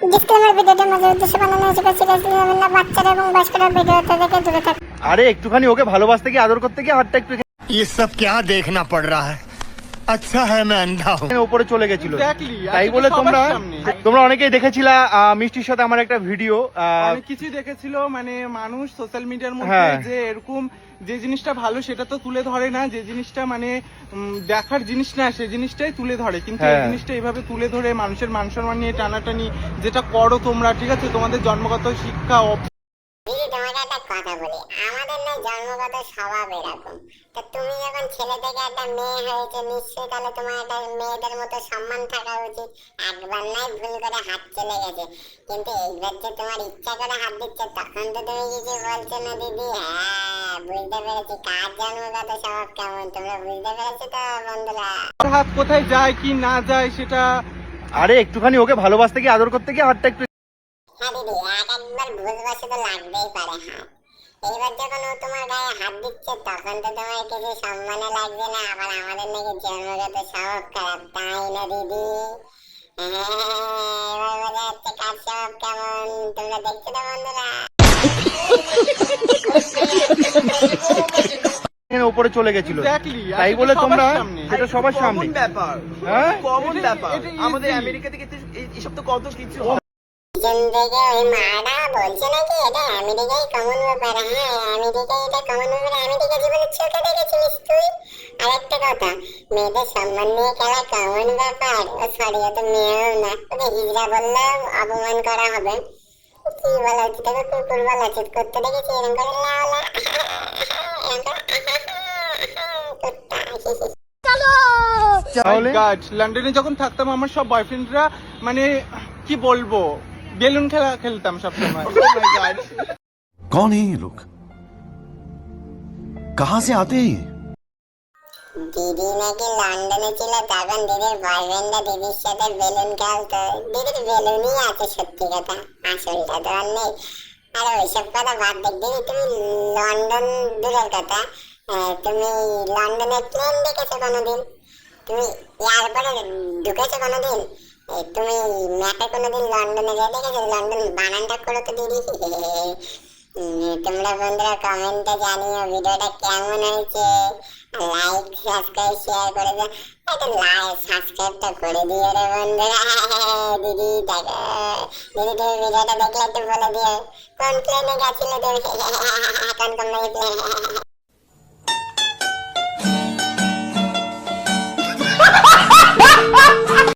Disclaimer ভিডিওটা মজার উদ্দেশ্যে বানানো হয়েছে, সিরিয়াসলি নেবেন না। বাচ্চারা এবং বয়স্করা ভিডিওটা থেকে দূরে থাকুন। আরে একটুখানি ওকে ভালোবাসতে গিয়ে আদর করতে গিয়ে হাতটা একটু ये सब क्या देखना पड़ रहा है। अच्छा है मैं अंधा हूँ। উপরে চলে গেছিল। Exactly, তাই আজকে বলে সবার তোমরা সামনে। তোমরা অনেকেই দেখেছিলা মিষ্টির সাথে আমার একটা ভিডিও। অনেক কিছুই দেখেছিল, মানে মানুষ সোশ্যাল মিডিয়ার মধ্যে হ্যাঁ। যে এরকম যে জিনিসটা ভালো সেটা তো তুলে ধরে না, যে জিনিসটা মানে দেখার জিনিস না সেই জিনিসটাই তুলে ধরে, কিন্তু এই হ্যাঁ। জিনিসটা এইভাবে তুলে ধরে মানুষের মান সম্মান নিয়ে টানাটানি যেটা করো তোমরা, ঠিক আছে, তোমাদের জন্মগত শিক্ষা দিদি তোমাকে একটা কথা বলি, আমাদের না জন্মগত স্বভাব এরকম। তা তুমি যখন ছেলে থেকে একটা মেয়ে হয়েছে, নিশ্চয়ই তাহলে তোমার একটা মেয়েদের মতো সম্মান থাকা উচিত। একবার নাই ভুল করে হাত চলে গেছে, কিন্তু এইবার যে তোমার ইচ্ছা করে হাত দিচ্ছে তখন তো তুমি কিছু বলছো না দিদি। হ্যাঁ বুঝতে পেরেছি কার জন্মগত স্বভাব কেমন, তোমরা বুঝতে পেরেছো তো বন্ধুরা। হাত কোথায় যায় কি না যায় সেটা আরে একটুখানি ওকে ভালোবাসতে গিয়ে আদর করতে গিয়ে হাতটা একটু হ্যাঁ দিদি, একবার ভুলবশত তো লাগতেই পারে হাত। এইবার যখন ও তোমার গায়ে হাত দিচ্ছে তখন তো তোমার কিছু সম্মানে লাগছে না। আবার আমাদের নাকি জন্মগত স্বভাব খারাপ, তাই না দিদি? হ্যাঁ, এবার বোঝা যাচ্ছে কার স্বভাব কেমন। তোমরা দেখছো তো বন্ধুরা। উপরে চলে গেছিল। Exactly, তাই আজকে বলে সবার তোমরা সামনে। সেটা সবার সামনে। ব্যাপার হ্যাঁ কমন এটা- ব্যাপার এটা আমাদের easy। আমেরিকা থেকে এসব তো কত কিছু পিছন থেকে ওই মাটা বলছে নাকি এটা আমেরিকায় কমন ব্যাপার। হ্যাঁ আমেরিকায় এটা কমন ব্যাপার। আমেরিকা জীবনে চোখে দেখেছিলিস তুই? আরেকটা কথা, মেয়েদের সম্মান নিয়ে খেলা কমন ব্যাপার। ও সরি, ও তো মেয়েও না, ওকে হিজড়া বললে অপমান করা হবে। কি বলা উচিত, তোকে কুকুর বলা উচিত। করতে দেখেছি এরকম করে লালা এরকম করে তাহলে লন্ডনে যখন থাকতাম আমার সব বয়ফ্রেন্ডরা মানে কি বলবো বেলুন খেলা খেলতাম সবসময়। Oh my God! कौन है ये लोग कहां से आते हैं ये দিদি নাকি লন্ডনে ছিল, তখন দিদির বয়ফ্রেন্ডরা দিদির সাথে বেলুন খেলতো। দিদির বেলুনই আছে সত্যি কথা, আসলটা তো আর নেই। আর ওইসব কথা বাদ দেখ দিদি, তুমি লন্ডন দূরের কথা, তুমি লন্ডনে প্লেন দেখেছো কোনোদিন? তুমি এয়ারপোর্টে ঢুকেছো কোনোদিন? তুমি ম্যাপে কোনোদিন লন্ডনে গিয়ে দেখেছো? লন্ডন বানানটা করো তো দিদি। তোমরা বন্ধুরা কমেন্টে জানিও ভিডিওটা কেমন হয়েছে। লাইক সাবস্ক্রাইব শেয়ার করে দাও। একটা লাইক সাবস্ক্রাইবটা করে দিও রে বন্ধুরা। দিদি দেখো, দিদি তুমি ভিডিওটা দেখলে একটু বলে দিও কোন প্লেনে গেছিলে তুমি, কোন কোম্পানি প্লেনে।